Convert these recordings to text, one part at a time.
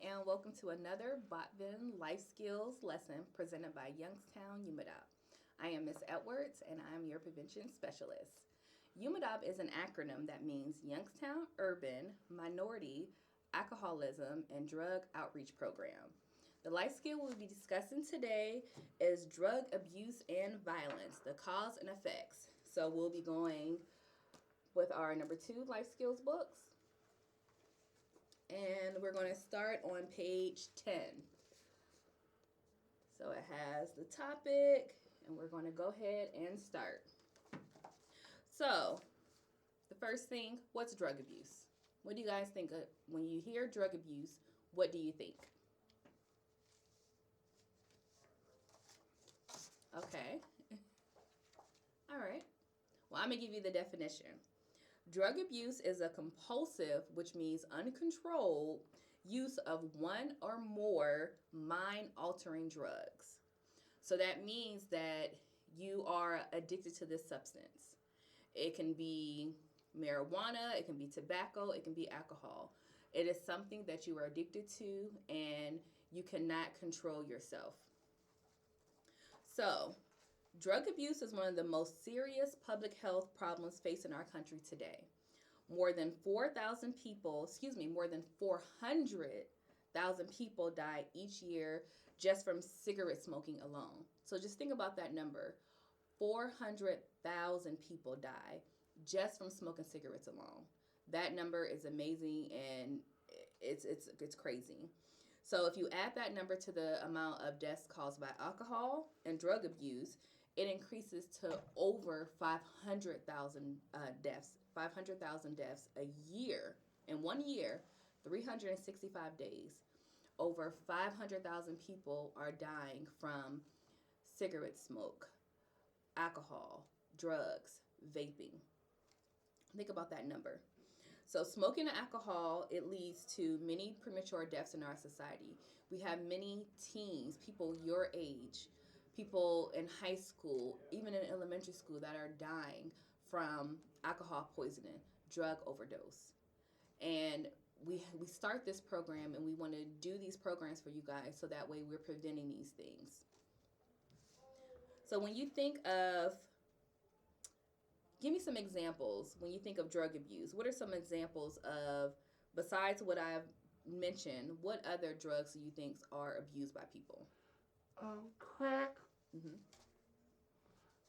and welcome to another Botvin Life Skills lesson presented by Youngstown UMADAOP. I am Miss Edwards, and I am your prevention specialist. UMADOB is an acronym that means Youngstown Urban Minority Alcoholism and Drug Outreach Program. The life skill we'll be discussing today is drug abuse and violence, the cause and effects. So we'll be going with our number 2 life skills books. And we're going to start on page 10. So it has the topic, and we're going to go ahead and start. So, the first thing, what's drug abuse? What do you guys think of when you hear drug abuse? What do you think? Okay. All right. Well, I'm going to give you the definition. Drug abuse is a compulsive, which means uncontrolled, use of one or more mind-altering drugs. So that means that you are addicted to this substance. It can be marijuana, it can be tobacco, it can be alcohol. It is something that you are addicted to and you cannot control yourself. So, drug abuse is one of the most serious public health problems facing our country today. More than 4,000 people, more than 400,000 people die each year just from cigarette smoking alone. So just think about that number. 400,000 people die just from smoking cigarettes alone. That number is amazing and it's crazy. So if you add that number to the amount of deaths caused by alcohol and drug abuse, it increases to over 500,000 deaths. 500,000 deaths a year. In 1 year, 365 days, over 500,000 people are dying from cigarette smoke, alcohol, drugs, vaping. Think about that number. So smoking and alcohol, it leads to many premature deaths in our society. We have many teens, people your age, people in high school, even in elementary school, that are dying from alcohol poisoning, drug overdose. And we start this program and we want to do these programs for you guys so that way we're preventing these things. So when you think of, give me some examples when you think of drug abuse. What are some examples of, besides what I've mentioned, what other drugs do you think are abused by people? Crack. Mm-hmm.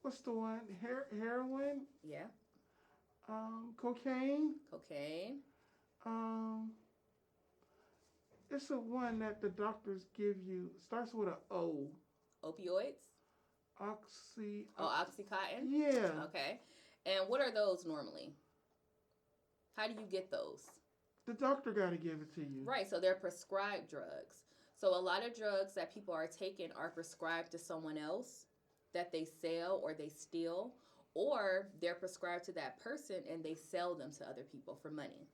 What's the one? Heroin. Yeah. Cocaine. Cocaine. It's a one that the doctors give you. Starts with a O. Opioids. Oxycontin. Yeah. Okay. And what are those normally? How do you get those? The doctor got to give it to you. Right. So they're prescribed drugs. So a lot of drugs that people are taking are prescribed to someone else that they sell or they steal, or they're prescribed to that person and they sell them to other people for money.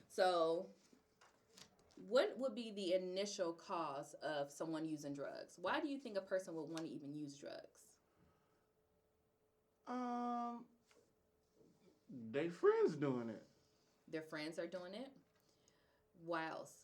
So what would be the initial cause of someone using drugs? Why do you think a person would want to even use drugs? They friends doing it. Their friends are doing it? Why else?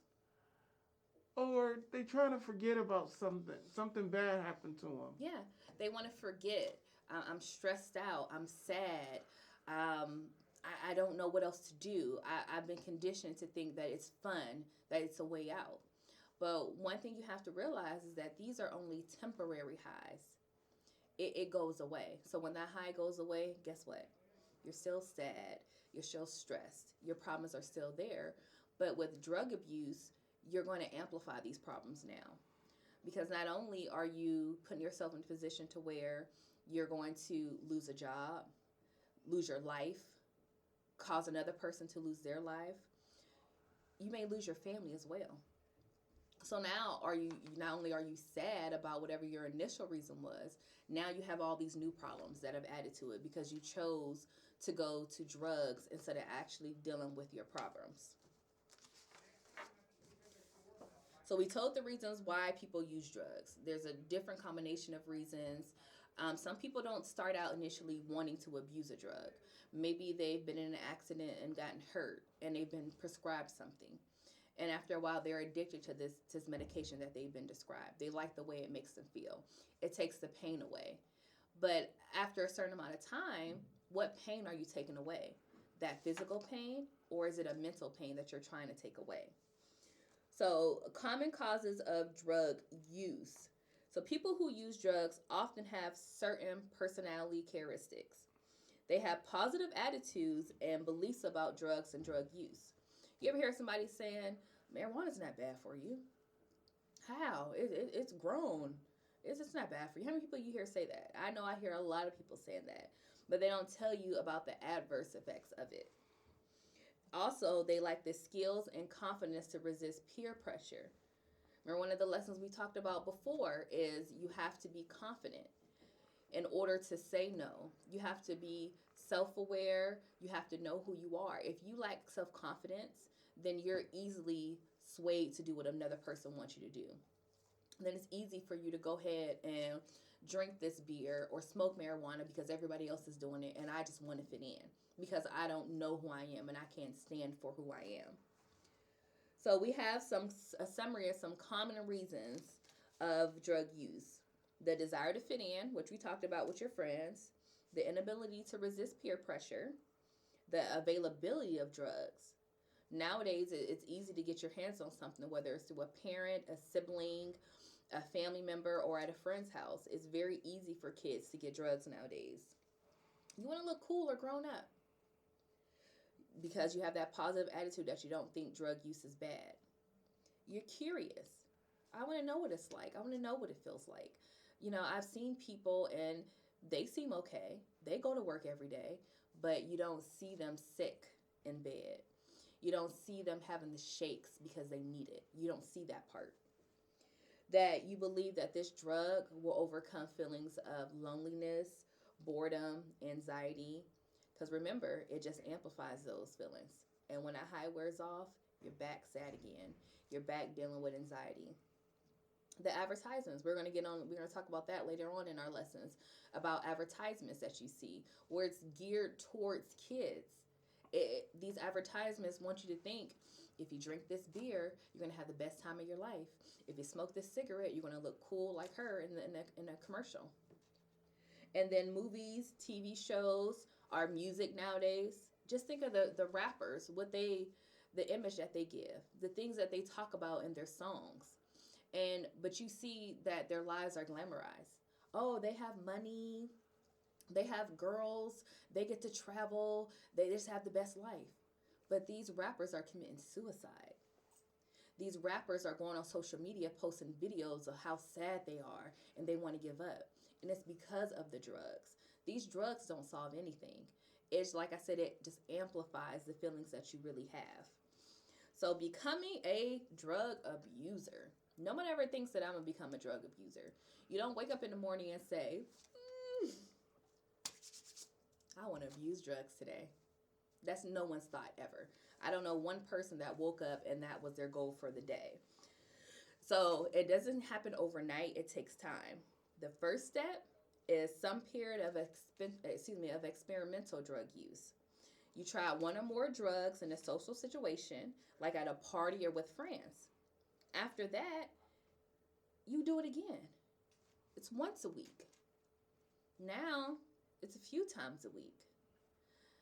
Or they trying to forget about something. Something bad happened to them. Yeah, they want to forget. I'm stressed out. I'm sad. I don't know what else to do. I've been conditioned to think that it's fun, that it's a way out. But one thing you have to realize is that these are only temporary highs. It goes away. So when that high goes away, guess what? You're still sad. You're still stressed. Your problems are still there. But with drug abuse, you're going to amplify these problems now. Because not only are you putting yourself in a position to where you're going to lose a job, lose your life, cause another person to lose their life, you may lose your family as well. So now not only are you sad about whatever your initial reason was, now you have all these new problems that have added to it because you chose to go to drugs instead of actually dealing with your problems. So we told the reasons why people use drugs. There's a different combination of reasons. Some people don't start out initially wanting to abuse a drug. Maybe they've been in an accident and gotten hurt and they've been prescribed something. And after a while, they're addicted to this medication that they've been described. They like the way it makes them feel. It takes the pain away. But after a certain amount of time, what pain are you taking away? That physical pain, or is it a mental pain that you're trying to take away? So, common causes of drug use. So, people who use drugs often have certain personality characteristics. They have positive attitudes and beliefs about drugs and drug use. You ever hear somebody saying, marijuana's not bad for you? How? It's grown. It's not bad for you. How many people you hear say that? I know I hear a lot of people saying that, but they don't tell you about the adverse effects of it. Also, they lack the skills and confidence to resist peer pressure. Remember, one of the lessons we talked about before is you have to be confident in order to say no. You have to be self aware. You have to know who you are. If you lack self confidence, then you're easily swayed to do what another person wants you to do. And then it's easy for you to go ahead and drink this beer or smoke marijuana because everybody else is doing it and I just want to fit in because I don't know who I am and I can't stand for who I am. So we have a summary of some common reasons of drug use. The desire to fit in, which we talked about with your friends, the inability to resist peer pressure, the availability of drugs. Nowadays, it's easy to get your hands on something, whether it's through a parent, a sibling, a family member, or at a friend's house. It's very easy for kids to get drugs nowadays. You want to look cool or grown up because you have that positive attitude that you don't think drug use is bad. You're curious. I want to know what it's like. I want to know what it feels like. I've seen people and they seem okay. They go to work every day, but you don't see them sick in bed. You don't see them having the shakes because they need it. You don't see that part. That you believe that this drug will overcome feelings of loneliness, boredom, anxiety. Because remember, it just amplifies those feelings. And when that high wears off, you're back sad again. You're back dealing with anxiety. The advertisements, we're going to talk about that later on in our lessons about advertisements that you see where it's geared towards kids. These advertisements want you to think if you drink this beer, you're going to have the best time of your life. If you smoke this cigarette, you're going to look cool like her in a commercial. And then movies, TV shows, our music nowadays. Just think of the rappers, the image that they give, the things that they talk about in their songs. But you see that their lives are glamorized. Oh, they have money, they have girls, they get to travel, they just have the best life. But these rappers are committing suicide. These rappers are going on social media posting videos of how sad they are and they want to give up. And it's because of the drugs. These drugs don't solve anything. It's like I said, it just amplifies the feelings that you really have. So becoming a drug abuser. No one ever thinks that I'm going to become a drug abuser. You don't wake up in the morning and say, I want to abuse drugs today. That's no one's thought ever. I don't know one person that woke up and that was their goal for the day. So it doesn't happen overnight. It takes time. The first step is some period of experimental drug use. You try one or more drugs in a social situation, like at a party or with friends. After that, you do it again. It's once a week. Now, it's a few times a week.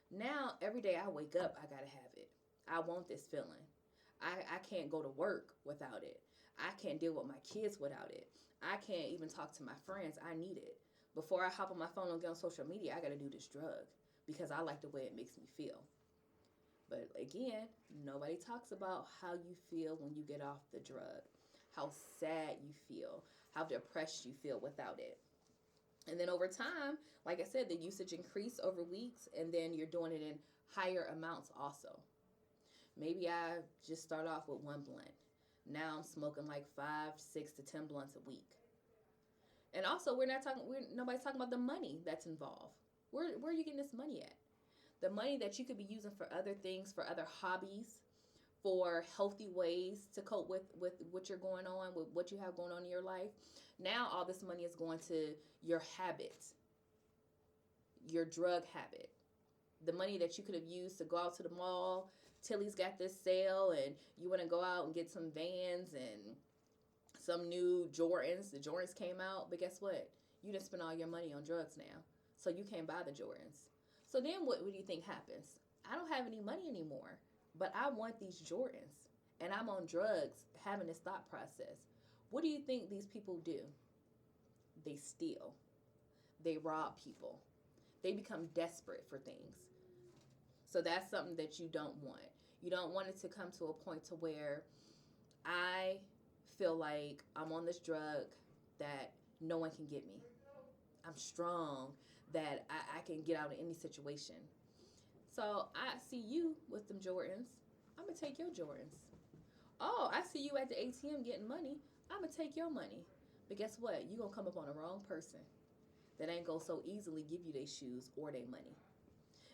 Now, every day I wake up, I gotta have it. I want this feeling. I can't go to work without it. I can't deal with my kids without it. I can't even talk to my friends. I need it. Before I hop on my phone and get on social media, I gotta do this drug because I like the way it makes me feel. But again, nobody talks about how you feel when you get off the drug, how sad you feel, how depressed you feel without it. And then over time, like I said, the usage increased over weeks, and then you're doing it in higher amounts also. Maybe I just start off with one blunt. Now I'm smoking like 5, 6 to 10 blunts a week. And also, nobody's talking about the money that's involved. Where are you getting this money at? The money that you could be using for other things, for other hobbies, for healthy ways to cope with what you're going on, with what you have going on in your life. Now all this money is going to your habits, your drug habit. The money that you could have used to go out to the mall, Tilly's got this sale, and you want to go out and get some Vans and some new Jordans. The Jordans came out, but guess what? You didn't spend all your money on drugs now, so you can't buy the Jordans. So then what do you think happens? I don't have any money anymore, but I want these Jordans, and I'm on drugs having this thought process. What do you think these people do? They steal, they rob people, they become desperate for things. So that's something that you don't want. You don't want it to come to a point to where I feel like I'm on this drug that no one can get me. I'm strong, that I can get out of any situation. So I see you with them Jordans. I'm gonna take your Jordans. Oh, I see you at the ATM getting money. I'm gonna take your money. But guess what? You gonna come up on the wrong person that ain't gonna so easily give you their shoes or their money.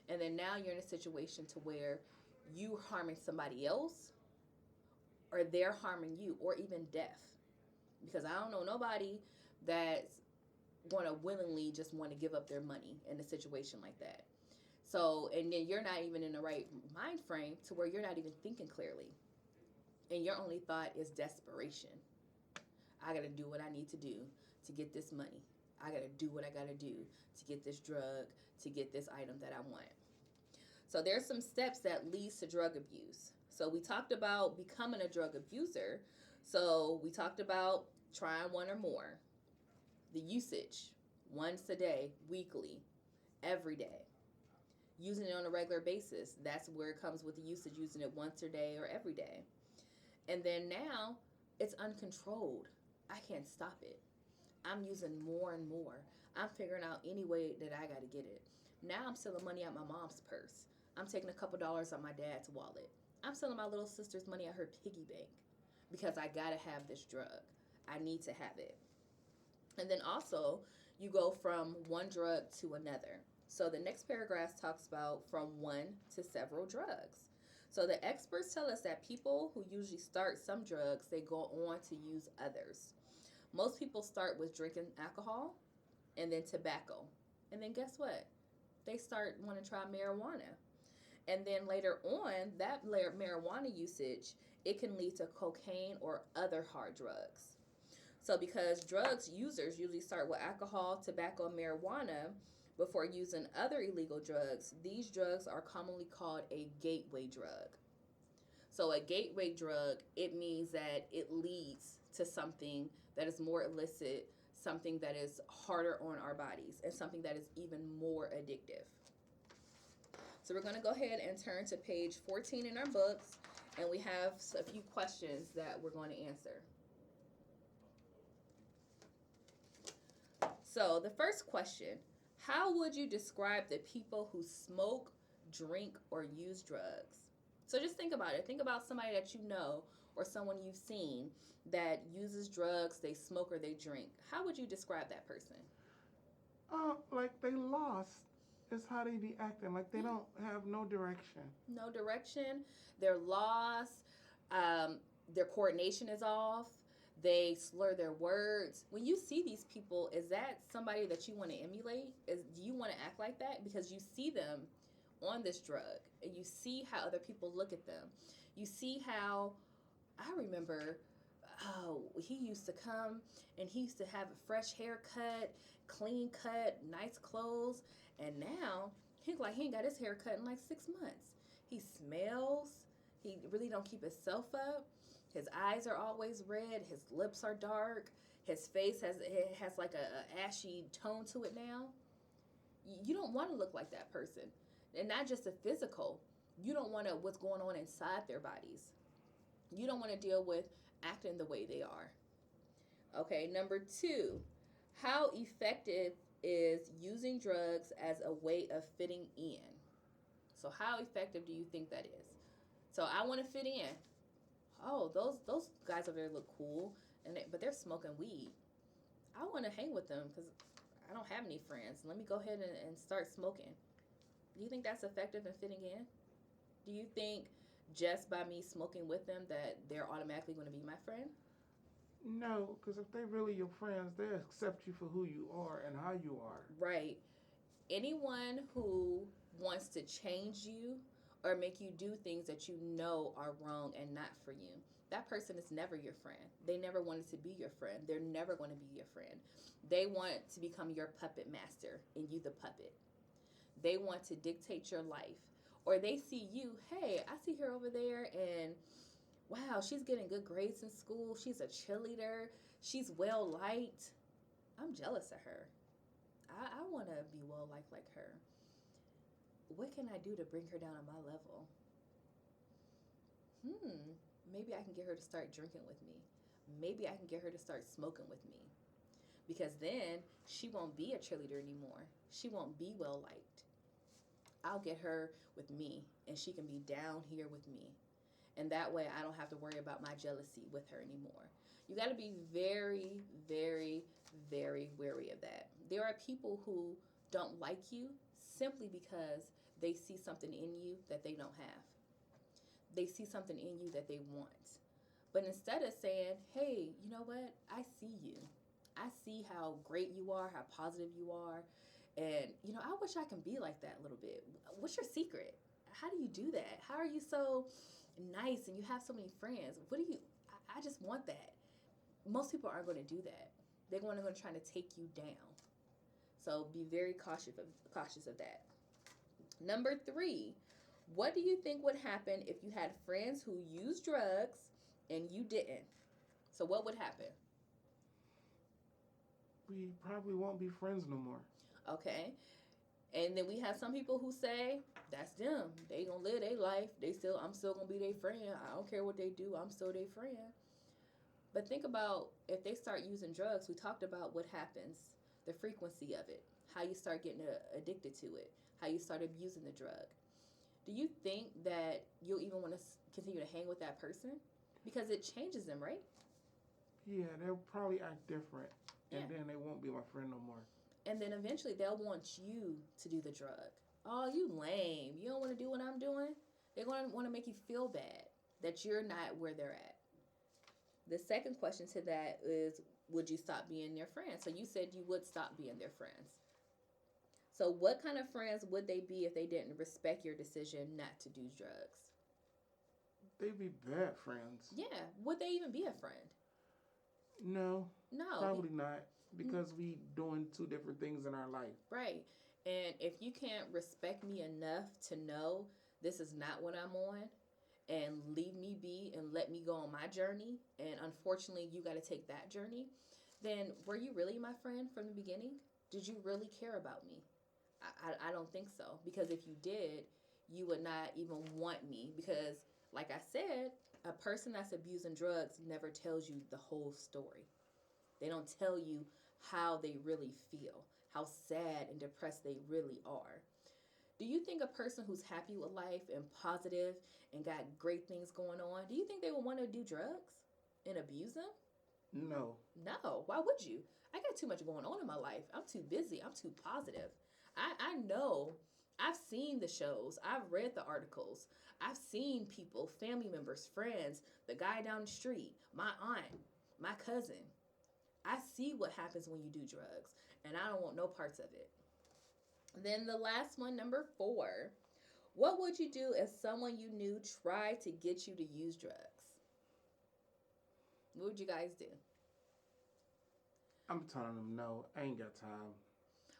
And then now you're in a situation to where you harming somebody else, or they're harming you, or even death. Because I don't know nobody that's going to willingly just want to give up their money in a situation like that. So, and then you're not even in the right mind frame to where you're not even thinking clearly. And your only thought is desperation. I got to do what I need to do to get this money. I got to do what I got to do to get this drug, to get this item that I want. So there's some steps that leads to drug abuse. So we talked about becoming a drug abuser. So we talked about trying one or more. The usage, once a day, weekly, every day. Using it on a regular basis. That's where it comes with the usage, using it once a day or every day. And then now it's uncontrolled. I can't stop it. I'm using more and more. I'm figuring out any way that I got to get it. Now I'm stealing money out my mom's purse. I'm taking a couple dollars out my dad's wallet. I'm selling my little sister's money out her piggy bank because I got to have this drug. I need to have it. And then also, you go from one drug to another. So the next paragraph talks about from one to several drugs. So the experts tell us that people who usually start some drugs, they go on to use others. Most people start with drinking alcohol and then tobacco. And then guess what? They start wanting to try marijuana. And then later on, that marijuana usage, it can lead to cocaine or other hard drugs. So because drugs users usually start with alcohol, tobacco, and marijuana before using other illegal drugs, these drugs are commonly called a gateway drug. So a gateway drug, it means that it leads to something that is more illicit, something that is harder on our bodies, and something that is even more addictive. So we're going to go ahead and turn to page 14 in our books, and we have a few questions that we're going to answer. So the first question, how would you describe the people who smoke, drink, or use drugs? So just think about it. Think about somebody that you know or someone you've seen that uses drugs, they smoke, or they drink. How would you describe that person? Like they lost is how they be acting. Like they don't have no direction. No direction. They're lost. Their coordination is off. They slur their words. When you see these people, is that somebody that you want to emulate? Do you want to act like that? Because you see them on this drug, and you see how other people look at them. You see how, I remember, oh, he used to come and he used to have a fresh haircut, clean cut, nice clothes, and now he ain't got his hair cut in like 6 months. He smells. He really don't keep himself up. His eyes are always red. His lips are dark. His face has like a ashy tone to it now. You don't want to look like that person. And not just the physical. You don't want to what's going on inside their bodies. You don't want to deal with acting the way they are. Okay, number 2. How effective is using drugs as a way of fitting in? So how effective do you think that is? So I want to fit in. Oh, those guys over there look cool, but they're smoking weed. I want to hang with them because I don't have any friends. Let me go ahead and start smoking. Do you think that's effective in fitting in? Do you think just by me smoking with them that they're automatically going to be my friend? No, because if they really your friends, they accept you for who you are and how you are. Right. Anyone who wants to change you or make you do things that you know are wrong and not for you. That person is never your friend. They never wanted to be your friend. They're never going to be your friend. They want to become your puppet master and you the puppet. They want to dictate your life. Or they see you, hey, I see her over there and wow, she's getting good grades in school. She's a cheerleader. She's well liked. I'm jealous of her. I want to be well liked like her. What can I do to bring her down on my level? Maybe I can get her to start drinking with me. Maybe I can get her to start smoking with me. Because then she won't be a cheerleader anymore. She won't be well liked. I'll get her with me and she can be down here with me. And that way I don't have to worry about my jealousy with her anymore. You got to be very, very, very wary of that. There are people who don't like you simply because they see something in you that they don't have. They see something in you that they want. But instead of saying, hey, you know what? I see you. I see how great you are, how positive you are. And, I wish I can be like that a little bit. What's your secret? How do you do that? How are you so nice and you have so many friends? I just want that. Most people aren't going to do that. They're going to try to take you down. So be very cautious of that. Number 3, what do you think would happen if you had friends who used drugs and you didn't? So what would happen? We probably won't be friends no more. Okay. And then we have some people who say, that's them. They gonna live their life. I'm still gonna be their friend. I don't care what they do. I'm still their friend. But think about if they start using drugs. We talked about what happens, the frequency of it, how you start getting addicted to it, how you start abusing the drug. Do you think that you'll even want to continue to hang with that person? Because it changes them, right? Yeah, they'll probably act different. And Yeah. then they won't be my friend no more. And then eventually they'll want you to do the drug. Oh, you lame. You don't want to do what I'm doing? They're going to want to make you feel bad that you're not where they're at. The second question to that is, would you stop being their friend? So you said you would stop being their friends. So what kind of friends would they be if they didn't respect your decision not to do drugs? They'd be bad friends. Yeah. Would they even be a friend? No. No. Probably not. Because we doing 2 different things in our life. Right. And if you can't respect me enough to know this is not what I'm on and leave me be and let me go on my journey, and unfortunately you got to take that journey, then were you really my friend from the beginning? Did you really care about me? I don't think so. Because if you did, you would not even want me. Because like I said, a person that's abusing drugs never tells you the whole story. They don't tell you how they really feel, how sad and depressed they really are. Do you think a person who's happy with life and positive and got great things going on, do you think they would want to do drugs and abuse them? No. No. Why would you? I got too much going on in my life. I'm too busy. I'm too positive. I know. I've seen the shows. I've read the articles. I've seen people, family members, friends, the guy down the street, my aunt, my cousin. I see what happens when you do drugs, and I don't want no parts of it. Then the last one, number 4. What would you do if someone you knew tried to get you to use drugs? What would you guys do? I'm telling them no. I ain't got time.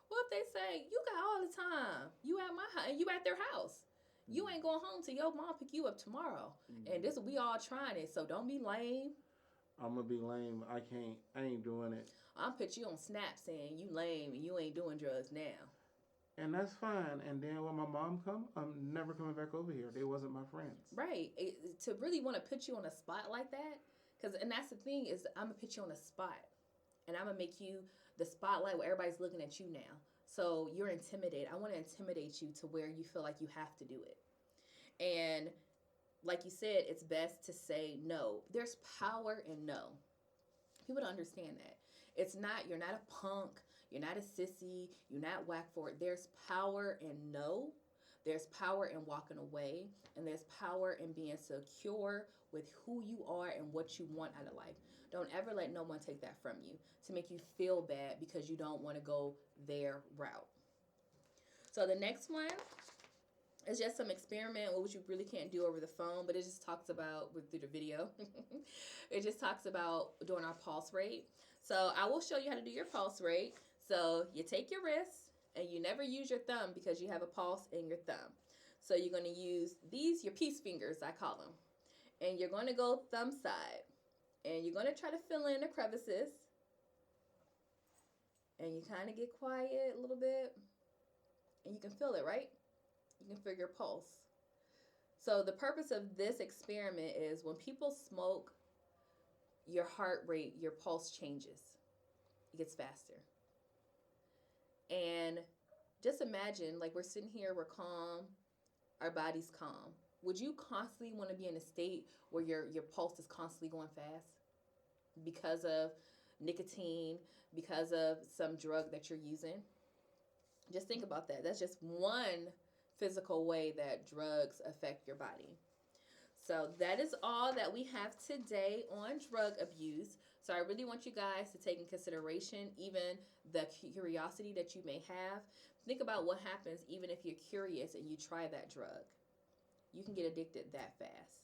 Well, if they say, you got all the time. You at my house, and you at their house. You ain't going home till your mom pick you up tomorrow. And we all trying it, so don't be lame. I'm going to be lame. I ain't doing it. I'm put you on Snap saying you lame and you ain't doing drugs now. And that's fine. And then when my mom come, I'm never coming back over here. They wasn't my friends. Right. To really want to put you on a spot like that, and that's the thing is I'm going to put you on a spot. And I'm going to make you the spotlight where everybody's looking at you now. So you're intimidated. I want to intimidate you to where you feel like you have to do it. And like you said, it's best to say no. There's power in no. People don't understand that. You're not a punk. You're not a sissy. You're not whack for it. There's power in no. There's power in walking away. And there's power in being secure with who you are and what you want out of life. Don't ever let no one take that from you to make you feel bad because you don't want to go their route. So the next one It's just some experiment, which you really can't do over the phone, but it just talks about through the video. It just talks about doing our pulse rate. So I will show you how to do your pulse rate. So you take your wrist and you never use your thumb because you have a pulse in your thumb. So you're going to use these, your peace fingers, I call them. And you're going to go thumb side. And you're going to try to fill in the crevices. And you kind of get quiet a little bit. And you can feel it, right? You can feel your pulse. So the purpose of this experiment is when people smoke, your heart rate, your pulse changes. It gets faster. And just imagine, like, we're sitting here, we're calm, our body's calm. Would you constantly want to be in a state where your pulse is constantly going fast because of nicotine, because of some drug that you're using? Just think about that. That's just one physical way that drugs affect your body. So that is all that we have today on drug abuse. So I really want you guys to take in consideration even the curiosity that you may have. Think about what happens even if you're curious and you try that drug. You can get addicted that fast.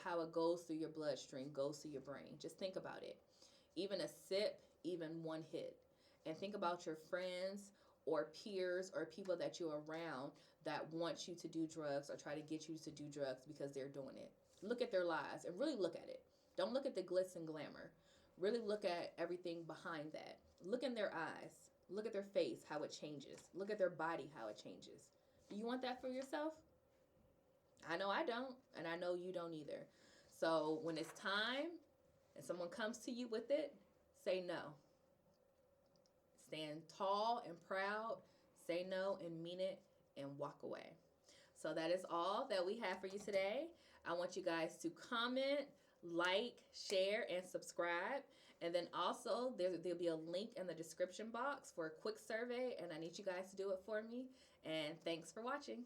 How it goes through your bloodstream, goes through your brain. Just think about it. Even a sip, even one hit. And think about your friends or peers or people that you're around that want you to do drugs or try to get you to do drugs because they're doing it. Look at their lives and really look at it. Don't look at the glitz and glamour. Really look at everything behind that. Look in their eyes. Look at their face, how it changes. Look at their body, how it changes. Do you want that for yourself? I know I don't, and I know you don't either. So when it's time and someone comes to you with it, say no. Stand tall and proud, say no and mean it, and walk away. So that is all that we have for you today. I want you guys to comment, like, share, and subscribe. And then also there'll be a link in the description box for a quick survey, and I need you guys to do it for me. And thanks for watching.